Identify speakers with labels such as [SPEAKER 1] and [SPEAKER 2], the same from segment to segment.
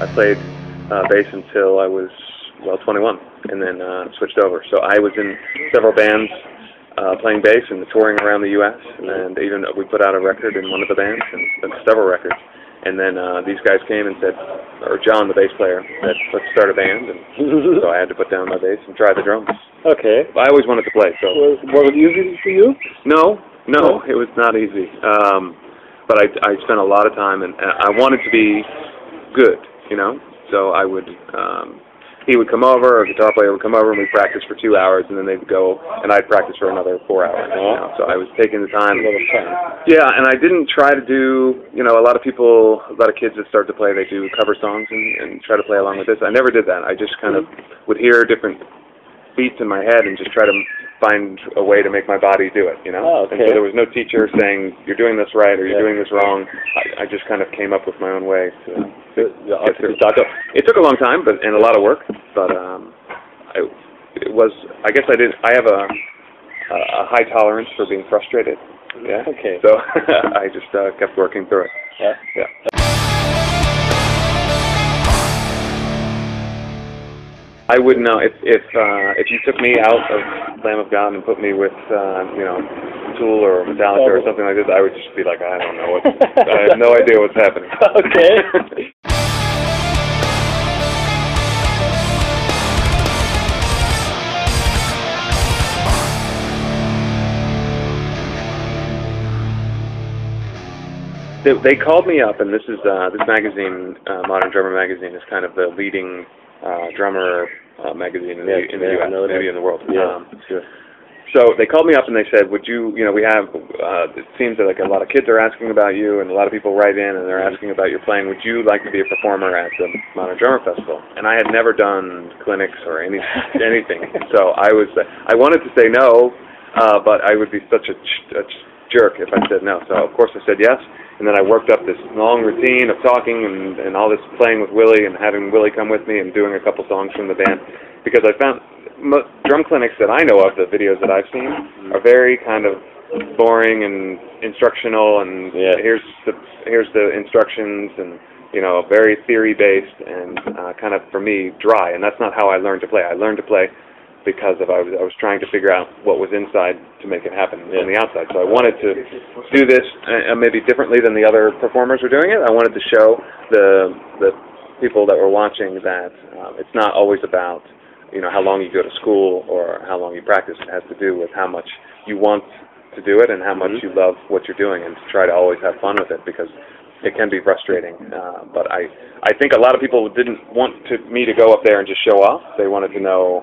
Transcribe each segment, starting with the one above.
[SPEAKER 1] I played bass until I was, well, 21, and then switched over. So I was in several bands playing bass and touring around the U.S., and even we put out a record in one of the bands, and several records. And then these guys came and said, or John, the bass player, said, let's start a band. And so I had to put down my bass and try the drums.
[SPEAKER 2] Okay.
[SPEAKER 1] I always wanted to play. So
[SPEAKER 2] was it easy for you?
[SPEAKER 1] No, it was not easy. But I spent a lot of time, and I wanted to be good, you know. So I would, he would come over, or a guitar player would come over, and we'd practice for 2 hours, and then they'd go, and I'd practice for another 4 hours. You know? So I was taking the time. Yeah, and I didn't try to do, you know, a lot of kids that start to play, they do cover songs and try to play along with this. I never did that. I just kind of would hear different beats in my head and just try to find a way to make my body do it, you know?
[SPEAKER 2] Oh, okay.
[SPEAKER 1] And so there was no teacher saying, you're doing this right or you're doing this wrong. I just kind of came up with my own way to get through. It took a long time and a lot of work, but I guess I have a high tolerance for being frustrated. Yeah.
[SPEAKER 2] Okay.
[SPEAKER 1] So I just kept working through it.
[SPEAKER 2] Yeah.
[SPEAKER 1] Yeah. I wouldn't know if you took me out of Lamb of God and put me with you know, Tool or Metallica or something like this, I would just be like, I don't know what, I have no idea what's happening.
[SPEAKER 2] Okay.
[SPEAKER 1] They called me up, and this magazine, Modern Drummer Magazine, is kind of the leading drummer magazine in the U.S., maybe in the world.
[SPEAKER 2] Yeah, sure.
[SPEAKER 1] So they called me up and they said, would you, you know, we have, it seems that like a lot of kids are asking about you, and a lot of people write in and they're asking about your playing. Would you like to be a performer at the Modern Drummer Festival? And I had never done clinics or anything. So I wanted to say no, but I would be such a jerk if I said no. So of course I said yes. And then I worked up this long routine of talking and all this playing with Willie and having Willie come with me and doing a couple songs from the band, because I found drum clinics that I know of, the videos that I've seen, are very kind of boring and instructional, and here's the instructions, and you know, very theory based and kind of, for me, dry. And that's not how I learned to play. I learned to play because I was trying to figure out what was inside to make it happen on the outside. So I wanted to do this maybe differently than the other performers were doing it. I wanted to show the people that were watching that it's not always about, you know, how long you go to school or how long you practice. It has to do with how much you want to do it and how much you love what you're doing, and to try to always have fun with it, because it can be frustrating. But I think a lot of people didn't want me to go up there and just show off. They wanted to know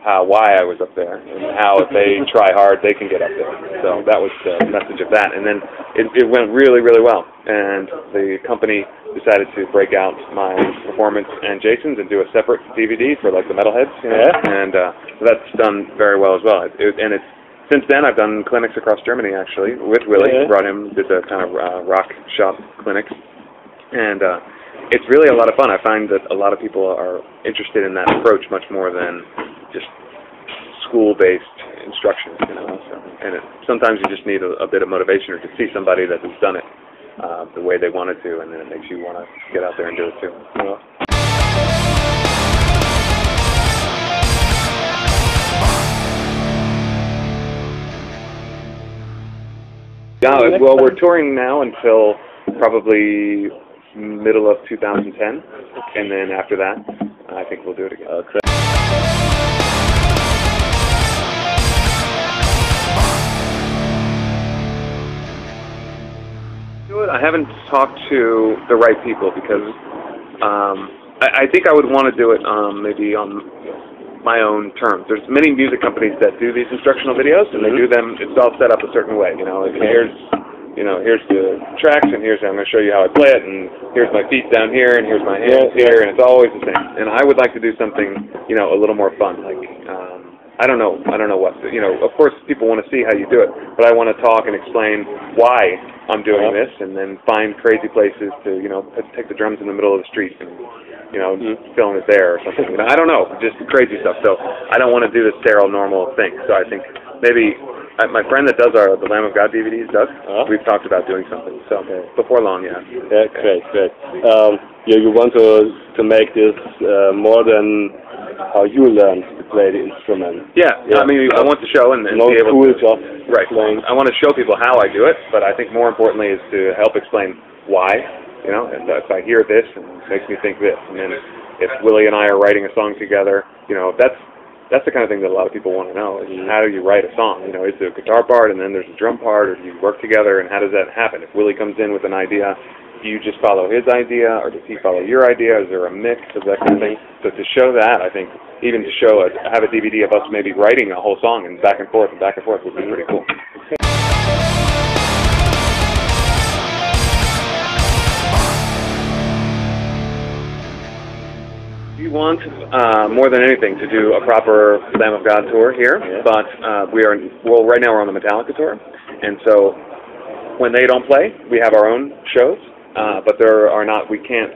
[SPEAKER 1] why I was up there, and how if they try hard, they can get up there. So that was the message of that. And then it went really, really well. And the company decided to break out my performance and Jason's and do a separate DVD for like the metalheads. You know? And that's done very well as well. Since then, I've done clinics across Germany, actually, with Willie. Brought him, did the kind of rock shop clinics. And it's really a lot of fun. I find that a lot of people are interested in that approach much more than just school-based instruction, you know. So, and sometimes you just need a bit of motivation, or to see somebody that has done it the way they wanted to, and then it makes you want to get out there and do it too. You know? Yeah, well, we're touring now until probably middle of 2010, and then after that, I think we'll do it again. Okay. I haven't talked to the right people, because I think I would want to do it maybe on my own terms. There's many music companies that do these instructional videos, and they do them, it's all set up a certain way, you know. Here's the tracks, and I'm going to show you how I play it, and here's my feet down here, and here's my hands here, and it's always the same. And I would like to do something, you know, a little more fun, like, I don't know what, you know, of course people want to see how you do it, but I want to talk and explain why I'm doing this, and then find crazy places to, you know, take the drums in the middle of the street and, you know, film it there or something. You know, I don't know, just crazy stuff. So I don't want to do the sterile, normal thing. So I think maybe my friend that does the Lamb of God DVDs, Doug, we've talked about doing something. So before long, yeah.
[SPEAKER 2] Yeah, great. You want to to make this more than how you learned to play the instrument.
[SPEAKER 1] Yeah, I mean, I want to show and
[SPEAKER 2] no
[SPEAKER 1] be able
[SPEAKER 2] school
[SPEAKER 1] to...
[SPEAKER 2] job
[SPEAKER 1] Right.
[SPEAKER 2] playing.
[SPEAKER 1] I want to show people how I do it, but I think more importantly is to help explain why. You know, and if I hear this, and it makes me think this. And then if Willie and I are writing a song together, you know, that's the kind of thing that a lot of people want to know, is how do you write a song? You know, is there a guitar part and then there's a drum part, or do you work together, and how does that happen? If Willie comes in with an idea, do you just follow his idea, or does he follow your idea? Is there a mix of that kind of thing? So to show that, I think, even to show have a DVD of us maybe writing a whole song and back and forth would be pretty cool. We want, more than anything, to do a proper Lamb of God tour here, but right now we're on the Metallica tour, and so when they don't play, we have our own shows, but we can't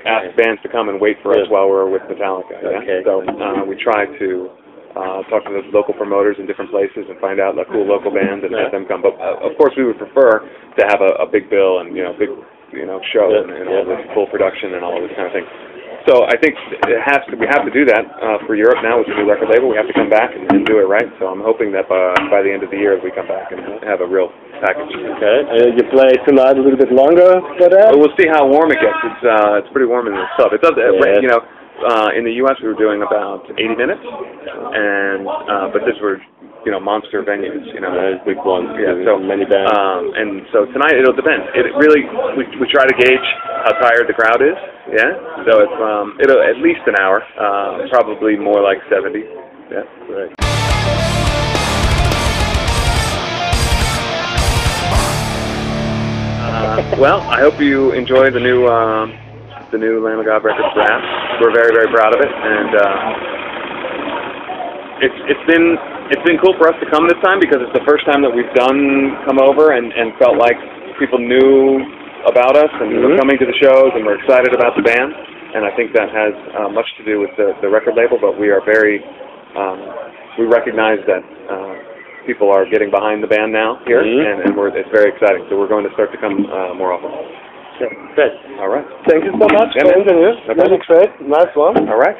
[SPEAKER 1] ask bands to come and wait for us while we're with Metallica.
[SPEAKER 2] Okay.
[SPEAKER 1] So we try to talk to the local promoters in different places and find out cool local bands and have them come. But of course, we would prefer to have a big bill and big show and all this full production and all this kind of thing. So I think we have to do that for Europe now with the new record label. We have to come back and do it right. So I'm hoping that by the end of the year we come back and have a real package.
[SPEAKER 2] Okay. You play tonight a little bit longer for that?
[SPEAKER 1] Well, we'll see how warm it gets. It's pretty warm in the sub. It does. In the U.S. we were doing about 80 minutes, and but this were monster venues.
[SPEAKER 2] Big ones.
[SPEAKER 1] Yeah. So
[SPEAKER 2] many bands.
[SPEAKER 1] And so tonight it'll depend. It really we try to gauge how tired the crowd is. Yeah. So it'll at least an hour. Probably more like 70. Yeah.
[SPEAKER 2] Right.
[SPEAKER 1] Well, I hope you enjoy the new Lamb of God record draft. We're very, very proud of it, and it's been cool for us to come this time because it's the first time that we've come over and felt like people knew about us and were coming to the shows and were excited about the band. And I think that has much to do with the record label, but we are we recognize that people are getting behind the band now here, and it's very exciting. So we're going to start to come more often.
[SPEAKER 2] Sure. Great.
[SPEAKER 1] All right.
[SPEAKER 2] Thank you so much.
[SPEAKER 1] Yeah,
[SPEAKER 2] Really great. Nice one.
[SPEAKER 1] All right.